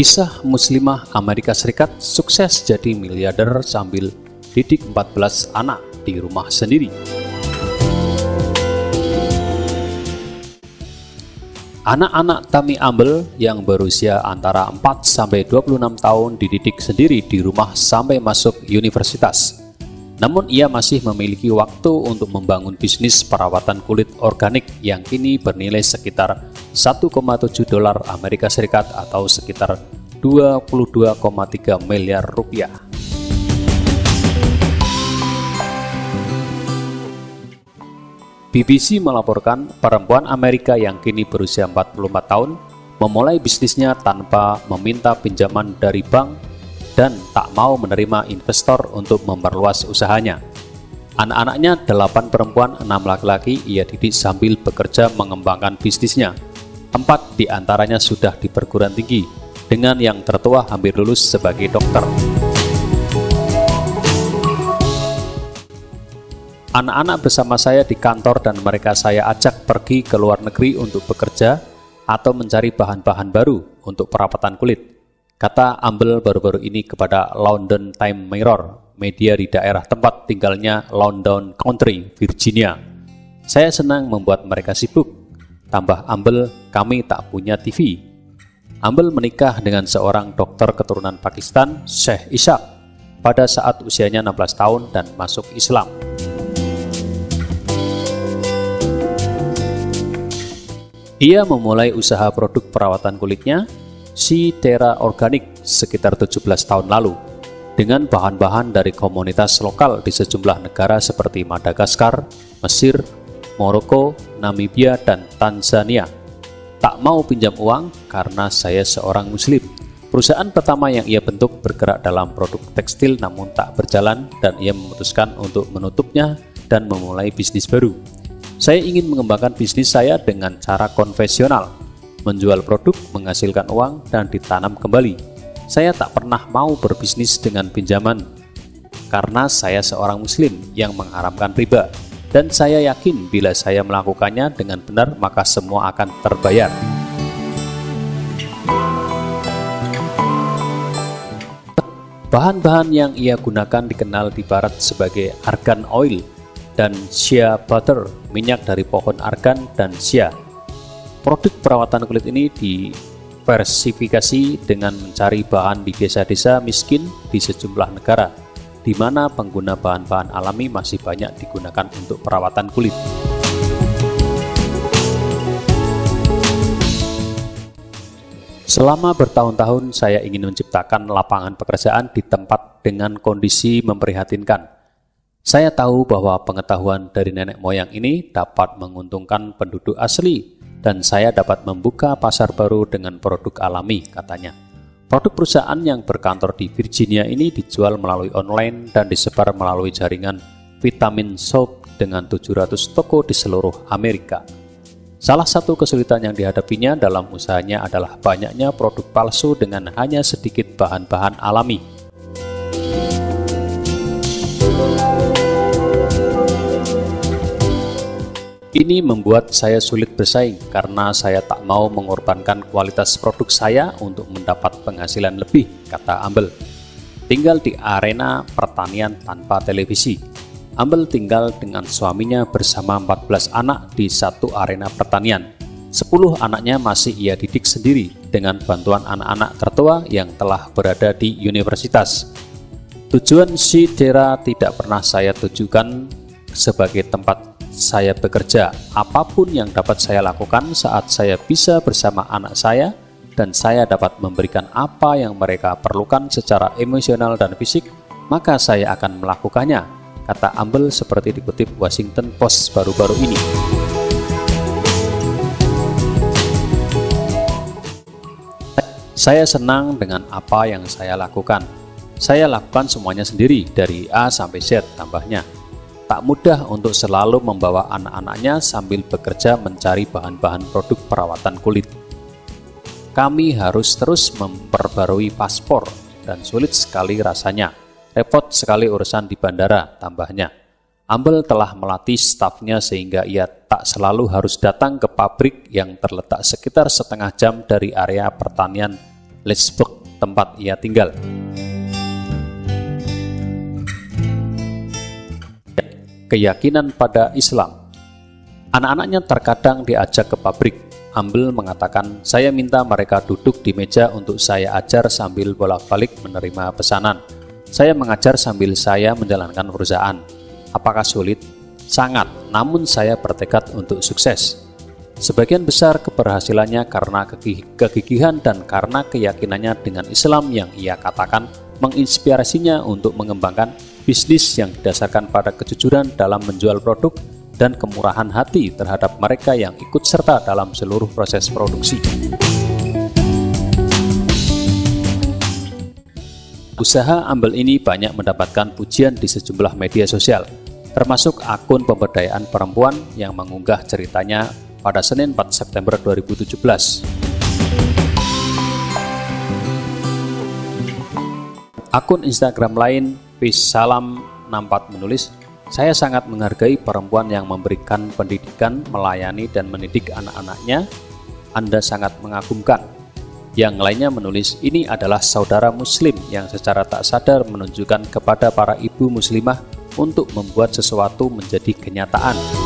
Kisah muslimah Amerika Serikat sukses jadi miliarder sambil didik 14 anak di rumah sendiri. Anak-anak Tammy Amble yang berusia antara 4-26 tahun dididik sendiri di rumah sampai masuk universitas. Namun ia masih memiliki waktu untuk membangun bisnis perawatan kulit organik yang kini bernilai sekitar 1,7 dolar Amerika Serikat atau sekitar 22,3 miliar rupiah. BBC melaporkan perempuan Amerika yang kini berusia 44 tahun memulai bisnisnya tanpa meminta pinjaman dari bank dan tak mau menerima investor untuk memperluas usahanya. Anak-anaknya 8 perempuan, 6 laki-laki ia didik sambil bekerja mengembangkan bisnisnya. 4 diantaranya sudah di perguruan tinggi, dengan yang tertua hampir lulus sebagai dokter. Anak-anak bersama saya di kantor dan mereka saya ajak pergi ke luar negeri untuk bekerja atau mencari bahan-bahan baru untuk perawatan kulit, kata Amble baru-baru ini kepada London Times Mirror, media di daerah tempat tinggalnya Loudoun County, Virginia. Saya senang membuat mereka sibuk. Tambah Amble, kami tak punya TV. Amble menikah dengan seorang dokter keturunan Pakistan, Sheikh Ishaq, pada saat usianya 16 tahun dan masuk Islam. Ia memulai usaha produk perawatan kulitnya, Cetera Organic, sekitar 17 tahun lalu, dengan bahan-bahan dari komunitas lokal di sejumlah negara seperti Madagaskar, Mesir, Maroko, Namibia, dan Tanzania. Tak mau pinjam uang karena saya seorang muslim. Perusahaan pertama yang ia bentuk bergerak dalam produk tekstil namun tak berjalan dan ia memutuskan untuk menutupnya dan memulai bisnis baru. Saya ingin mengembangkan bisnis saya dengan cara konvensional, menjual produk, menghasilkan uang, dan ditanam kembali. Saya tak pernah mau berbisnis dengan pinjaman, karena saya seorang muslim yang mengharamkan riba, dan saya yakin bila saya melakukannya dengan benar maka semua akan terbayar. Bahan-bahan yang ia gunakan dikenal di barat sebagai argan oil dan shea butter, minyak dari pohon argan dan shea. Produk perawatan kulit ini diversifikasi dengan mencari bahan di desa-desa miskin di sejumlah negara, di mana pengguna bahan-bahan alami masih banyak digunakan untuk perawatan kulit. Selama bertahun-tahun saya ingin menciptakan lapangan pekerjaan di tempat dengan kondisi memprihatinkan. Saya tahu bahwa pengetahuan dari nenek moyang ini dapat menguntungkan penduduk asli, dan saya dapat membuka pasar baru dengan produk alami, katanya. Produk perusahaan yang berkantor di Virginia ini dijual melalui online dan disebar melalui jaringan Vitamin Shop dengan 700 toko di seluruh Amerika. Salah satu kesulitan yang dihadapinya dalam usahanya adalah banyaknya produk palsu dengan hanya sedikit bahan-bahan alami. Ini membuat saya sulit bersaing karena saya tak mau mengorbankan kualitas produk saya untuk mendapat penghasilan lebih, kata Amble. Tinggal di arena pertanian tanpa televisi. Amble tinggal dengan suaminya bersama 14 anak di satu arena pertanian. 10 anaknya masih ia didik sendiri dengan bantuan anak-anak tertua yang telah berada di universitas. Tujuan Cetera tidak pernah saya tujukan sebagai tempat saya bekerja. Apapun yang dapat saya lakukan saat saya bisa bersama anak saya dan saya dapat memberikan apa yang mereka perlukan secara emosional dan fisik, maka saya akan melakukannya, kata Amble seperti dikutip Washington Post baru-baru ini. Saya senang dengan apa yang saya lakukan. Saya lakukan semuanya sendiri dari A sampai Z, tambahnya. Tak mudah untuk selalu membawa anak-anaknya sambil bekerja mencari bahan-bahan produk perawatan kulit. Kami harus terus memperbarui paspor dan sulit sekali rasanya. Repot sekali urusan di bandara, tambahnya. Amble telah melatih stafnya sehingga ia tak selalu harus datang ke pabrik yang terletak sekitar setengah jam dari area pertanian Leesburg, tempat ia tinggal. Keyakinan pada Islam. Anak-anaknya terkadang diajak ke pabrik. Ambel mengatakan, saya minta mereka duduk di meja untuk saya ajar sambil bolak-balik menerima pesanan. Saya mengajar sambil saya menjalankan perusahaan. Apakah sulit? Sangat, namun saya bertekad untuk sukses. Sebagian besar keberhasilannya karena kegigihan dan karena keyakinannya dengan Islam yang ia katakan menginspirasinya untuk mengembangkan bisnis yang didasarkan pada kejujuran dalam menjual produk dan kemurahan hati terhadap mereka yang ikut serta dalam seluruh proses produksi. Usaha Ambel ini banyak mendapatkan pujian di sejumlah media sosial, termasuk akun pemberdayaan perempuan yang mengunggah ceritanya pada Senin 4 September 2017. Akun Instagram lain, Peace Salam 64 menulis, saya sangat menghargai perempuan yang memberikan pendidikan, melayani dan mendidik anak-anaknya. Anda sangat mengagumkan. Yang lainnya menulis, ini adalah saudara muslim yang secara tak sadar menunjukkan kepada para ibu muslimah untuk membuat sesuatu menjadi kenyataan.